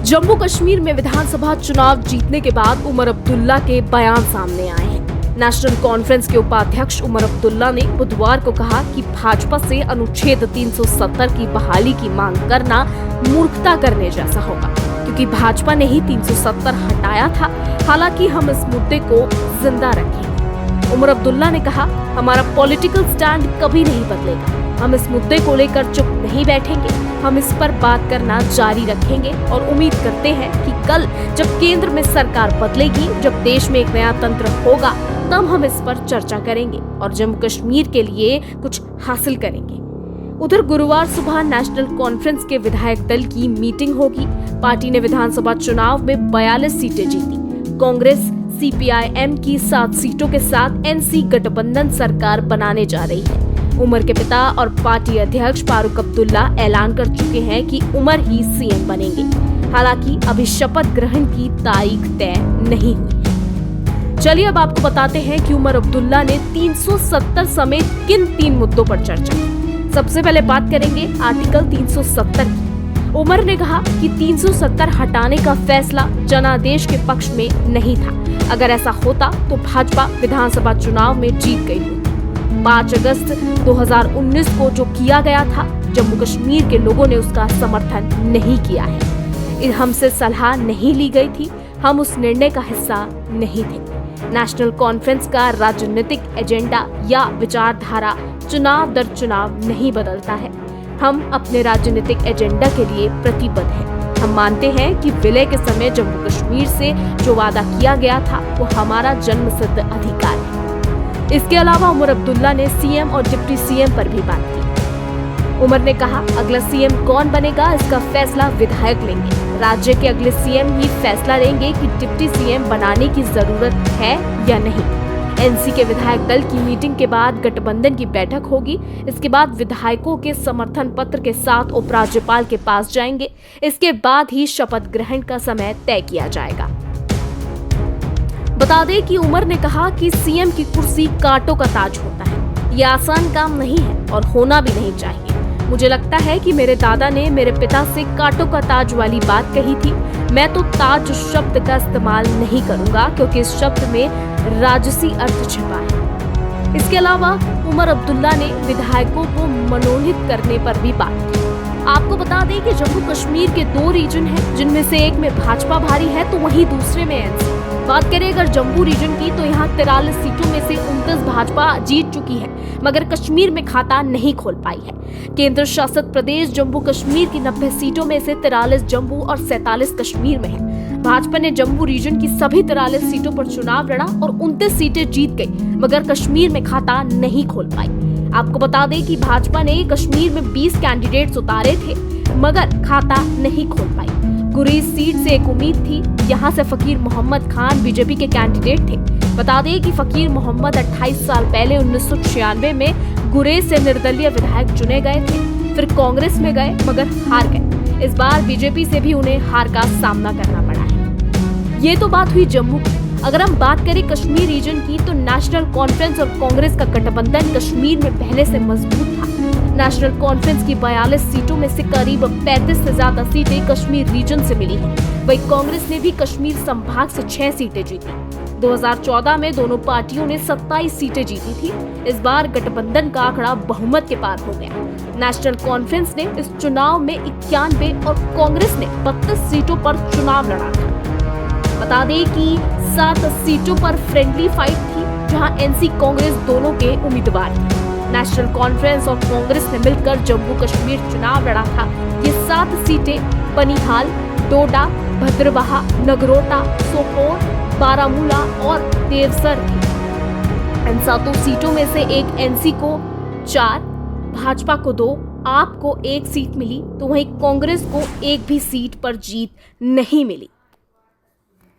जम्मू कश्मीर में विधानसभा चुनाव जीतने के बाद उमर अब्दुल्ला के बयान सामने आए हैं। नेशनल कॉन्फ्रेंस के उपाध्यक्ष उमर अब्दुल्ला ने बुधवार को कहा कि भाजपा से अनुच्छेद 370 की बहाली की मांग करना मूर्खता करने जैसा होगा, क्योंकि भाजपा ने ही 370 हटाया था। हालांकि हम इस मुद्दे को जिंदा रखेंगे। उमर अब्दुल्ला ने कहा, हमारा पॉलिटिकल स्टैंड कभी नहीं बदलेगा। हम इस मुद्दे को लेकर चुप नहीं बैठेंगे। हम इस पर बात करना जारी रखेंगे और उम्मीद करते हैं कि कल जब केंद्र में सरकार बदलेगी, जब देश में एक नया तंत्र होगा, तब हम इस पर चर्चा करेंगे और जम्मू कश्मीर के लिए कुछ हासिल करेंगे। उधर गुरुवार सुबह नेशनल कॉन्फ्रेंस के विधायक दल की मीटिंग होगी। पार्टी ने विधानसभा चुनाव में 42 सीटें जीती। कांग्रेस CPIM की 7 सीटों के साथ NC गठबंधन सरकार बनाने जा रही है। उमर के पिता और पार्टी अध्यक्ष फारूक अब्दुल्ला ऐलान कर चुके हैं कि उमर ही CM बनेंगे। हालांकि अभी शपथ ग्रहण की तारीख तय नहीं हुई। चलिए अब आपको बताते हैं कि उमर अब्दुल्ला ने 370 समेत किन 3 मुद्दों पर चर्चा की। सबसे पहले बात करेंगे आर्टिकल 370 की। उमर ने कहा कि 370 हटाने का फैसला जनादेश के पक्ष में नहीं था। अगर ऐसा होता तो भाजपा विधानसभा चुनाव में जीत गई होती। 5 अगस्त 2019 को जो किया गया था, जम्मू कश्मीर के लोगों ने उसका समर्थन नहीं किया है। हमसे सलाह नहीं ली गई थी। हम उस निर्णय का हिस्सा नहीं थे। नेशनल कॉन्फ्रेंस का राजनीतिक एजेंडा या विचारधारा चुनाव दर चुनाव नहीं बदलता है। हम अपने राजनीतिक एजेंडा के लिए प्रतिबद्ध हैं। हम मानते हैं कि विलय के समय जम्मू कश्मीर से जो वादा किया गया था वो हमारा जन्मसिद्ध अधिकार है। इसके अलावा उमर अब्दुल्ला ने CM और डिप्टी CM पर भी बात की। उमर ने कहा, अगला CM कौन बनेगा इसका फैसला विधायक लेंगे। राज्य के अगले CM ही फैसला लेंगे कि डिप्टी CM बनाने की जरूरत है या नहीं। NC के विधायक दल की मीटिंग के बाद गठबंधन की बैठक होगी। इसके बाद विधायकों के समर्थन पत्र के साथ उपराज्यपाल के पास जाएंगे। इसके बाद ही शपथ ग्रहण का समय तय किया जाएगा। बता दें कि उमर ने कहा कि CM की कुर्सी कांटों का ताज होता है। ये आसान काम नहीं है और होना भी नहीं चाहिए। मुझे लगता है कि मेरे दादा ने मेरे पिता से कांटों का ताज वाली बात कही थी। मैं तो ताज शब्द का इस्तेमाल नहीं करूंगा, क्योंकि इस शब्द में राजसी अर्थ छिपा है। इसके अलावा उमर अब्दुल्ला ने विधायकों को मनोनीत करने पर भी बात की। आपको बता दें कि जम्मू कश्मीर के 2 रीजन हैं, जिनमें से एक में भाजपा भारी है तो वहीं दूसरे में NC। बात करें अगर जम्मू रीजन की, तो यहाँ 43 सीटों में से 29 भाजपा जीत चुकी है, मगर कश्मीर में खाता नहीं खोल पाई है। केंद्र शासित प्रदेश जम्मू कश्मीर की 90 सीटों में से 43 जम्मू और 47 कश्मीर में है। भाजपा ने जम्मू रीजन की सभी 43 सीटों पर चुनाव लड़ा और 29 सीटें जीत गई, मगर कश्मीर में खाता नहीं खोल पाई। आपको बता दें कि भाजपा ने कश्मीर में 20 कैंडिडेट्स उतारे थे, मगर खाता नहीं खोल पाई। गुरेज सीट से एक उम्मीद थी। यहाँ से फकीर मोहम्मद खान बीजेपी के कैंडिडेट थे। बता दें कि फकीर मोहम्मद 28 साल पहले 1996 में गुरेज से निर्दलीय विधायक चुने गए थे। फिर कांग्रेस में गए, मगर हार गए। इस बार बीजेपी से भी उन्हें हार का सामना करना पड़ा है। ये तो बात हुई जम्मू की। अगर हम बात करें कश्मीर रीजन की, तो नेशनल कॉन्फ्रेंस और कांग्रेस का गठबंधन कश्मीर में पहले से मजबूत था। नेशनल कॉन्फ्रेंस की 42 सीटों में से करीब 35 से ज्यादा सीटें कश्मीर रीजन से मिली हैं। वहीं कांग्रेस ने भी कश्मीर संभाग से 6 सीटें जीती। 2014 में दोनों पार्टियों ने 27 सीटें जीती थी। इस बार गठबंधन का आंकड़ा बहुमत के पार हो गया। नेशनल कॉन्फ्रेंस ने इस चुनाव में 91 और कांग्रेस ने 32 सीटों पर चुनाव लड़ा था। बता दें कि 7 सीटों पर फ्रेंडली फाइट थी, जहां NC कांग्रेस दोनों के उम्मीदवार थे। नेशनल कॉन्फ्रेंस और कांग्रेस ने मिलकर जम्मू कश्मीर चुनाव लड़ा था। ये 7 सीटें बनिहाल, डोडा, भद्रवाह, नगरोटा, सोपोर, बारामूला और देवसर थी। इन 7 सीटों में से एक NC को 4, भाजपा को 2, आप को 1 सीट मिली, तो वहीं कांग्रेस को एक भी सीट पर जीत नहीं मिली।